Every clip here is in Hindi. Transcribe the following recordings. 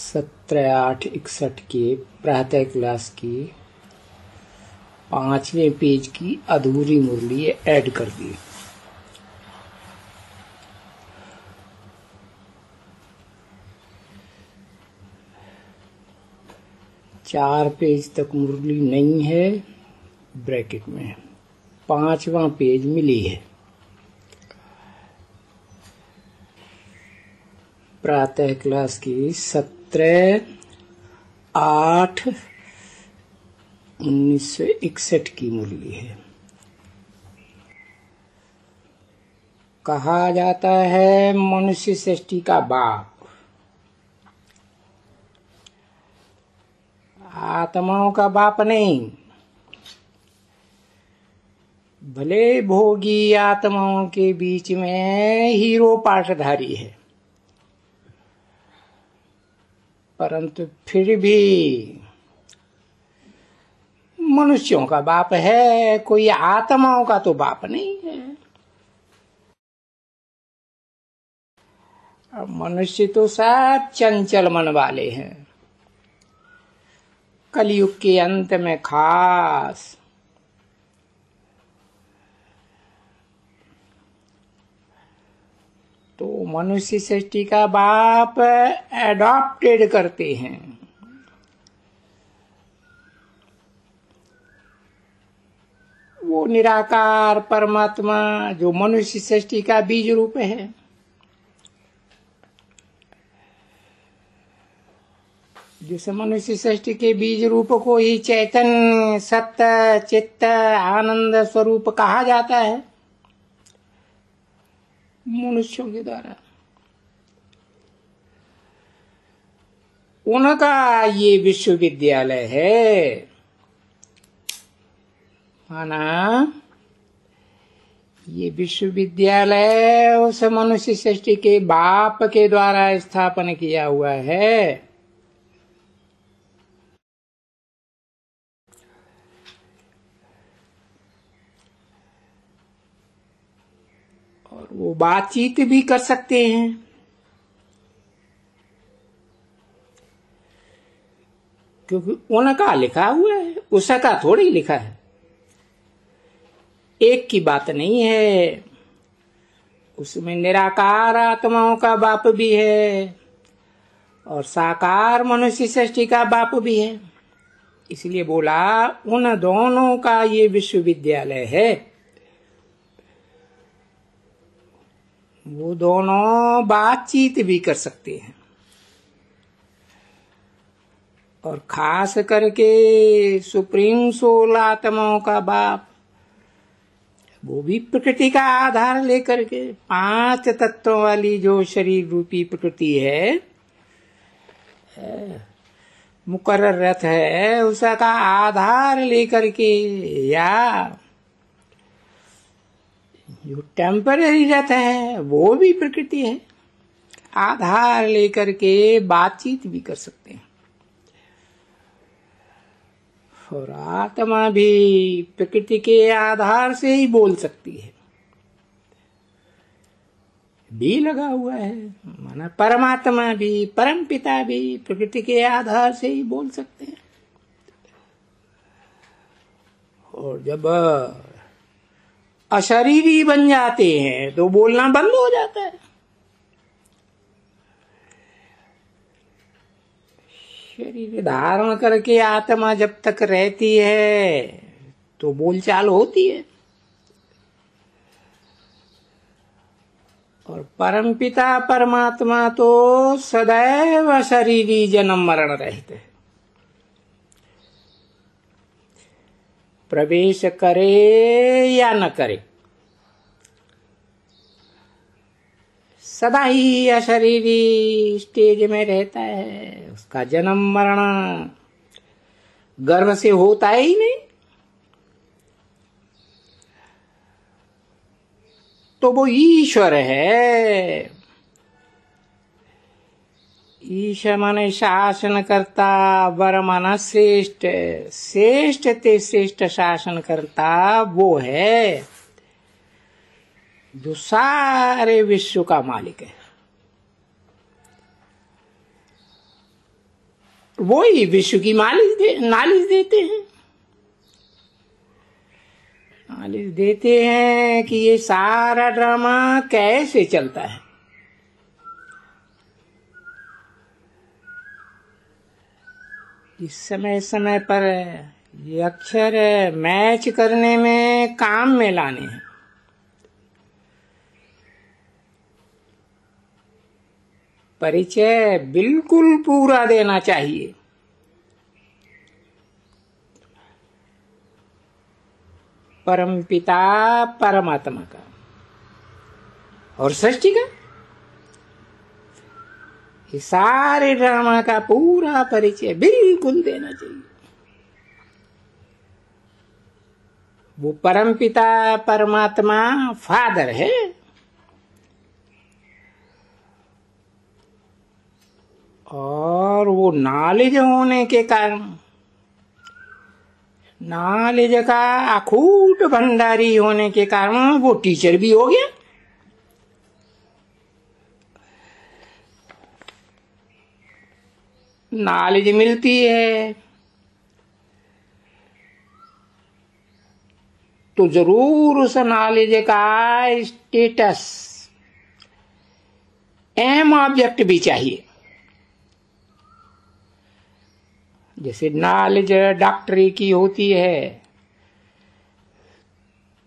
17/8/61 के प्रातः क्लास की 5वें पेज की अधूरी मुरली ऐड कर दी। चार पेज तक मुरली नहीं है, ब्रैकेट में 5वां पेज मिली है। प्रातः क्लास की 17/8/1961 की मुरली है। कहा जाता है मनुष्य सृष्टि का बाप, आत्माओं का बाप नहीं। भले भोगी आत्माओं के बीच में हीरो पाठधारी है, परंतु फिर भी मनुष्यों का बाप है, कोई आत्माओं का तो बाप नहीं है। अब मनुष्य तो सब चंचल मन वाले हैं, कलयुग के अंत में खास। तो मनुष्य सृष्टि का बाप एडॉप्टेड करते हैं। वो निराकार परमात्मा जो मनुष्य सृष्टि का बीज रूप है, जिस मनुष्य सृष्टि के बीज रूप को ही चैतन्य सत्य चित्त आनंद स्वरूप कहा जाता है मनुष्यों के द्वारा। उनका ये विश्वविद्यालय है, माना ये विश्वविद्यालय उस मनुष्य सृष्टि के बाप के द्वारा स्थापन किया हुआ है। और वो बातचीत भी कर सकते हैं, क्योंकि उनका लिखा हुआ है, उसका थोड़ी लिखा है। एक की बात नहीं है, उसमें निराकार आत्माओं का बाप भी है और साकार मनुष्य सृष्टि का बाप भी है। इसलिए बोला उन दोनों का ये विश्वविद्यालय है। वो दोनों बातचीत भी कर सकते हैं, और खास करके सुप्रीम सोल आत्माओं का बाप, वो भी प्रकृति का आधार लेकर के 5 तत्वों वाली जो शरीर रूपी प्रकृति है, मुकर्रर रथ है, उसका आधार लेकर के, या जो टेम्पररी रथ है वो भी प्रकृति है, आधार लेकर के बातचीत भी कर सकते हैं। और आत्मा भी प्रकृति के आधार से ही बोल सकती है, भी लगा हुआ है। माना परमात्मा भी, परम पिता भी प्रकृति के आधार से ही बोल सकते हैं। और जब अशरीरी बन जाते हैं तो बोलना बंद हो जाता है। शरीर धारण करके आत्मा जब तक रहती है तो बोलचाल होती है, और परमपिता परमात्मा तो सदैव शरीरी जन्म मरण रहते हैं। प्रवेश करे या न करे, सदा ही अशरीरी स्टेज में रहता है। उसका जन्म मरण गर्भ से होता ही नहीं, तो वो ईश्वर है। ईश माने शासन करता, वर माना श्रेष्ठ, श्रेष्ठ ते श्रेष्ठ शासन करता वो है जो सारे विश्व का मालिक है। वो ही विश्व की नालिश देते हैं। नालिश देते हैं कि ये सारा ड्रामा कैसे चलता है। इस समय समय पर ये अक्षर मैच करने में काम में लाने हैं। परिचय बिल्कुल पूरा देना चाहिए। परमपिता परमात्मा का और सृष्टि का, ये सारे ड्रामा का पूरा परिचय बिल्कुल देना चाहिए। वो परमपिता परमात्मा फादर है, और वो नॉलेज होने के कारण, नॉलेज का अखूट भंडारी होने के कारण वो टीचर भी हो गया। नॉलेज मिलती है तो जरूर उस नॉलेज का स्टेटस, एम ऑब्जेक्ट भी चाहिए। जैसे नॉलेज डॉक्टरी की होती है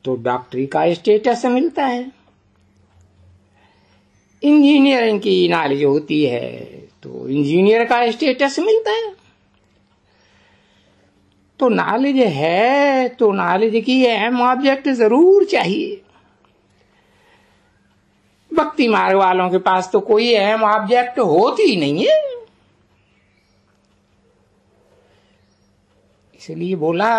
तो डॉक्टरी का स्टेटस मिलता है। इंजीनियरिंग की नॉलेज होती है तो इंजीनियर का स्टेटस मिलता है। तो नॉलेज है तो नॉलेज की अहम ऑब्जेक्ट जरूर चाहिए। भक्ति मार्ग वालों के पास तो कोई अहम ऑब्जेक्ट होती ही नहीं है। इसलिए बोला,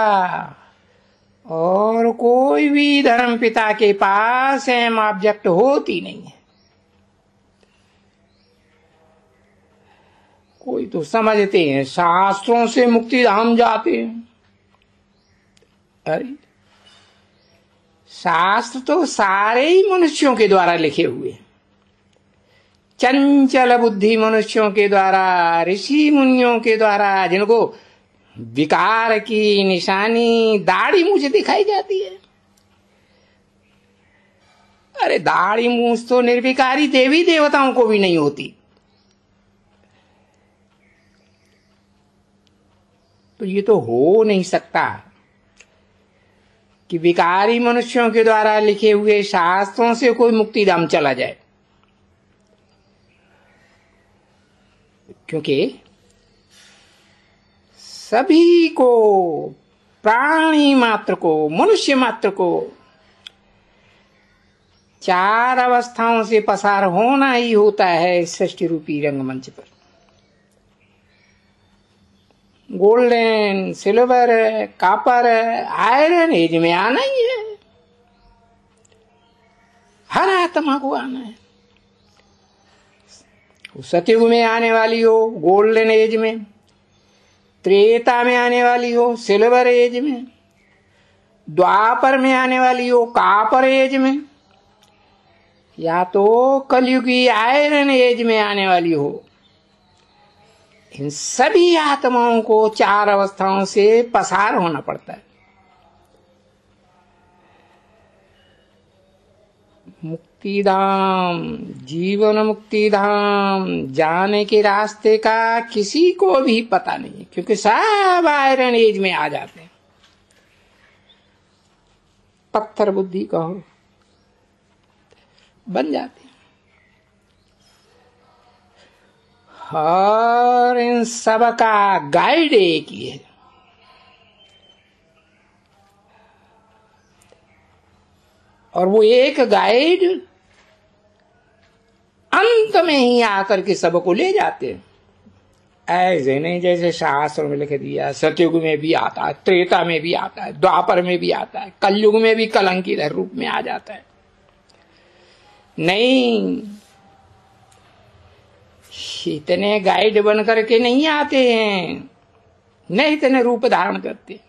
और कोई भी धर्म पिता के पास अहम ऑब्जेक्ट होती नहीं है। कोई तो समझते हैं शास्त्रों से मुक्ति धाम जाते हैं। अरे शास्त्र तो सारे ही मनुष्यों के द्वारा लिखे हुए, चंचल बुद्धि मनुष्यों के द्वारा, ऋषि मुनियों के द्वारा, जिनको विकार की निशानी दाढ़ी मूंछ दिखाई जाती है। अरे दाढ़ी मूंछ तो निर्विकारी देवी देवताओं को भी नहीं होती। तो ये तो हो नहीं सकता कि विकारी मनुष्यों के द्वारा लिखे हुए शास्त्रों से कोई मुक्तिधाम चला जाए, क्योंकि सभी को, प्राणी मात्र को, मनुष्य मात्र को चार अवस्थाओं से पसार होना ही होता है सृष्टि रूपी रंगमंच पर। Golden, silver, copper, iron age में आना ही है। हर आत्मा को आना है। सतयुग में आने वाली हो गोल्डन एज में, त्रेता में आने वाली हो सिल्वर एज में, द्वापर में आने वाली हो कॉपर एज में, या तो कलयुगी आयरन एज में आने वाली हो, इन सभी आत्माओं को चार अवस्थाओं से पसार होना पड़ता है। मुक्तिधाम, जीवन मुक्तिधाम जाने के रास्ते का किसी को भी पता नहीं, क्योंकि सब आयरन एज में आ जाते हैं। पत्थर बुद्धि कहो बन जाते हैं। और इन सब का गाइड एक ही है। और वो एक गाइड अंत में ही आकर के सबको ले जाते हैं। ऐसे नहीं जैसे शास्त्र में लिख दिया सतयुग में भी आता है, त्रेता में भी आता है, द्वापर में भी आता है, कलयुग में भी कलंकी रूप में आ जाता है। नहीं, इतने गाइड बन करके नहीं आते हैं, नहीं इतने रूप धारण करते।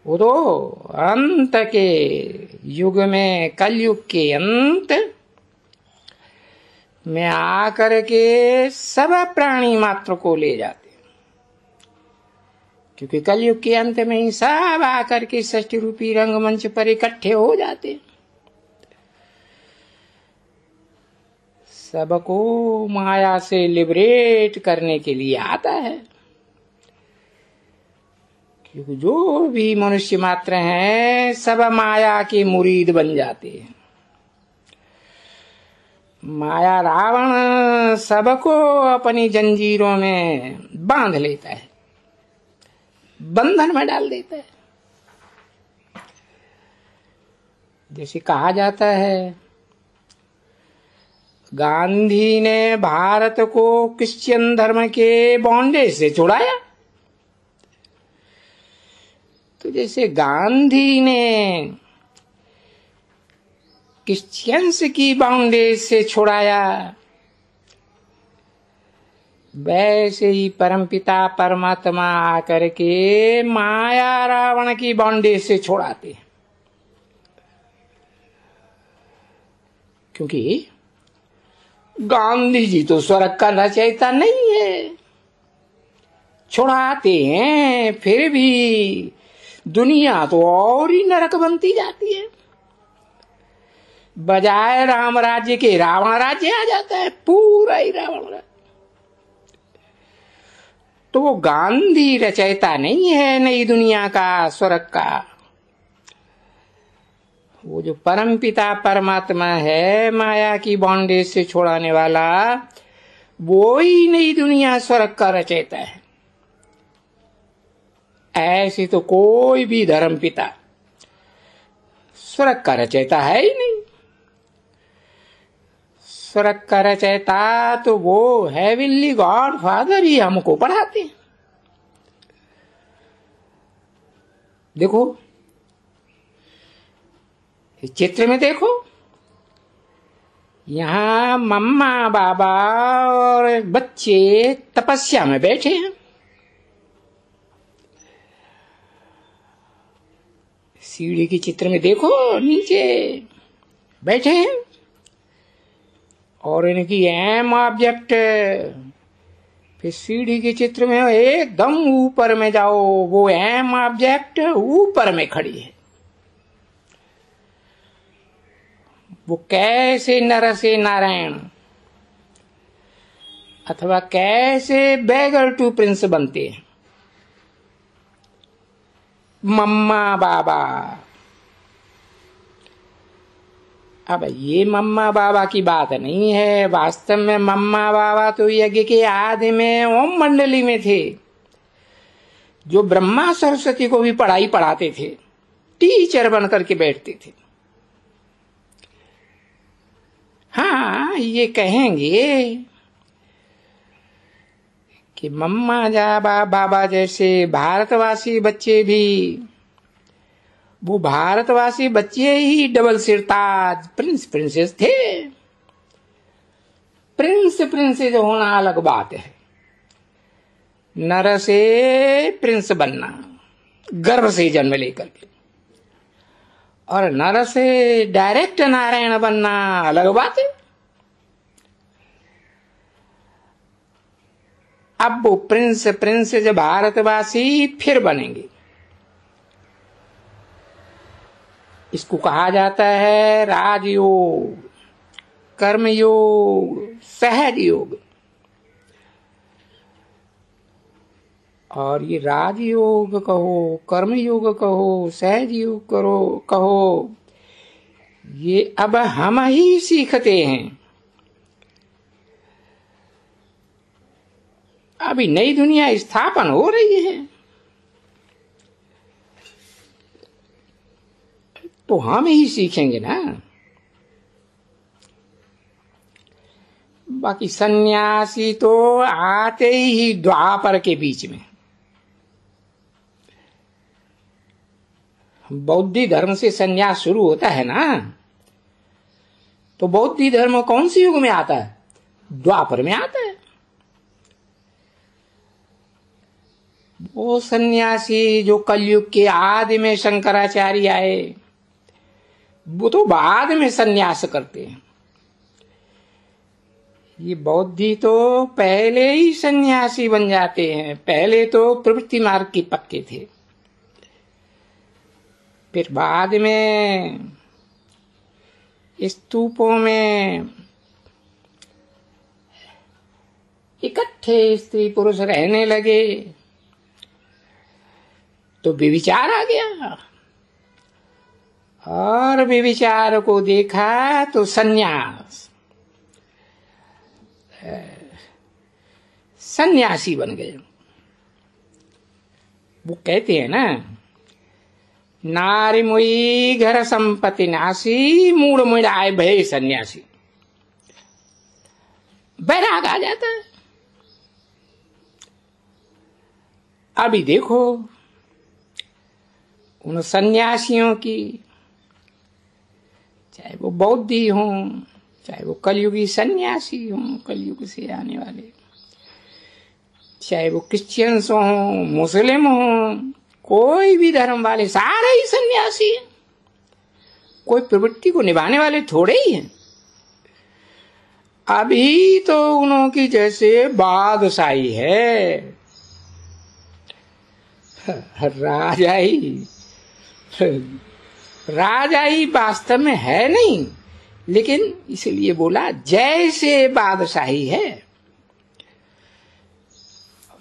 वो तो अंत के युग में, कलयुग के अंत में आकर के सब प्राणी मात्र को ले जाते, क्योंकि कलयुग के अंत में ही सब आकर के षष्ठी रूपी रंगमंच पर इकट्ठे हो जाते। सबको माया से लिबरेट करने के लिए आता है, क्योंकि जो भी मनुष्य मात्र हैं सब माया के मुरीद बन जाते हैं। माया रावण सबको अपनी जंजीरों में बांध लेता है, बंधन में डाल देता है। जैसे कहा जाता है, गांधी ने भारत को क्रिश्चियन धर्म के बॉन्डेज से छुड़ाया, तो जैसे गांधी ने क्रिश्चियंस की बॉन्डेज से छुड़ाया, वैसे ही परमपिता परमात्मा आकर के माया रावण की बॉन्डेज से छुड़ाते। क्योंकि गांधी जी तो स्वर्ग का रचयिता नहीं है, छुड़ाते हैं फिर भी दुनिया तो और ही नरक बनती जाती है। बजाय राम राज्य के रावण राज्य आ जाता है, पूरा ही रावण राज्य। तो वो गांधी रचयिता नहीं है नई दुनिया का, स्वर्ग का। वो जो परमपिता परमात्मा है, माया की बॉन्डेज से छुड़ाने वाला, वो ही नई दुनिया स्वर्ग का रचयिता है। ऐसे तो कोई भी धर्मपिता स्वर्ग का रचयिता है ही नहीं। स्वर्ग का रचयिता तो वो हेवनली गॉड फादर ही हमको पढ़ाते हैं। देखो इस चित्र में देखो, यहां मम्मा बाबा और बच्चे तपस्या में बैठे हैं। सीढ़ी के चित्र में देखो, नीचे बैठे हैं और इनकी एम ऑब्जेक्ट, फिर सीढ़ी के चित्र में एकदम ऊपर में जाओ, वो एम ऑब्जेक्ट ऊपर में खड़ी है। वो कैसे नर से नारायण अथवा कैसे बेगर टू प्रिंस बनते हैं। मम्मा बाबा, अब ये मम्मा बाबा की बात नहीं है, वास्तव में मम्मा बाबा तो यज्ञ के आदि में ओम मंडली में थे, जो ब्रह्मा सरस्वती को भी पढ़ाई पढ़ाते थे, टीचर बन करके बैठते थे। हाँ, ये कहेंगे कि मम्मा जाबा बाबा जैसे भारतवासी बच्चे भी, वो भारतवासी बच्चे ही डबल सिरताज प्रिंस प्रिंसेस थे। प्रिंस प्रिंसेस होना अलग बात है, नर से प्रिंस बनना गर्भ से जन्म लेकर के, और नर से डायरेक्ट नारायण बनना अलग बात है। अब वो प्रिंस प्रिंसेस भारतवासी फिर बनेंगे। इसको कहा जाता है राजयोग, कर्मयोग, सहज योग। और ये राजयोग कहो, कर्मयोग कहो, सहज योग कहो, ये अब हम ही सीखते हैं। अभी नई दुनिया स्थापन हो रही है, तो हम ही सीखेंगे ना। बाकी सन्यासी तो आते ही द्वापर के बीच में, बौद्धी धर्म से सन्यास शुरू होता है ना, तो बौद्धी धर्म कौन सी युग में आता है? द्वापर में आता है। वो सन्यासी जो कलयुग के आदि में शंकराचार्य आए, वो तो बाद में सन्यास करते हैं। ये बौद्धि तो पहले ही सन्यासी बन जाते हैं, पहले तो प्रवृत्ति मार्ग के पक्के थे, फिर बाद में स्तूपों में इकट्ठे स्त्री पुरुष रहने लगे तो व्यभिचार आ गया, और व्यभिचार को देखा तो सन्यासी बन गए। वो कहते हैं ना, नारी मुई घर संपत्ति नासी, मूड मुड़ाए भय सन्यासी। बैराग आ जाता है। अभी देखो उन सन्यासियों की, चाहे वो बौद्धि हों, चाहे वो कलयुगी सन्यासी हों, कलयुग से आने वाले, चाहे वो क्रिश्चियंस हों, मुस्लिम हों, कोई भी धर्म वाले सारे ही सन्यासी हैं। कोई प्रवृत्ति को निभाने वाले थोड़े ही हैं। अभी तो उनकी जैसे बादशाही है, राजाई वास्तव में है नहीं, लेकिन इसलिए बोला जैसे बादशाही है।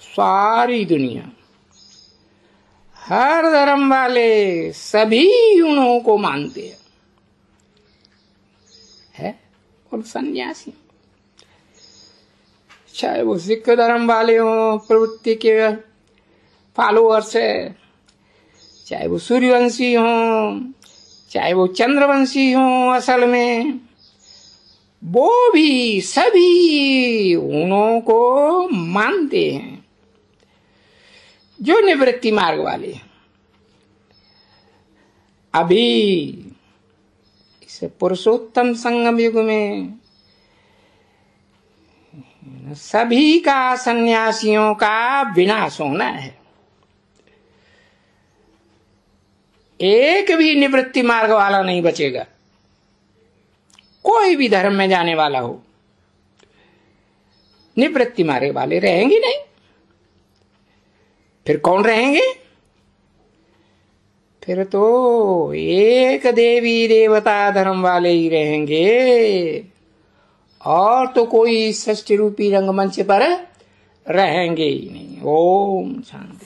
सारी दुनिया, हर धर्म वाले सभी उन्हों को मानते हैं, और सन्यासी, चाहे वो सिख धर्म वाले हों, प्रवृत्ति के फॉलोअर्स है, चाहे वो सूर्यवंशी हों, चाहे वो चंद्रवंशी हों, असल में वो भी सभी उन्हों को मानते हैं, जो निवृत्ति मार्ग वाले। अभी इस पुरुषोत्तम संगम युग में सभी का सन्यासियों का विनाश होना है। एक भी निवृत्ति मार्ग वाला नहीं बचेगा। कोई भी धर्म में जाने वाला हो, निवृत्ति मार्ग वाले रहेंगे नहीं। फिर कौन रहेंगे? फिर तो एक देवी देवता धर्म वाले ही रहेंगे, और तो कोई षष्ठी रूपी रंगमंच पर रहेंगे ही नहीं। ओम शांति।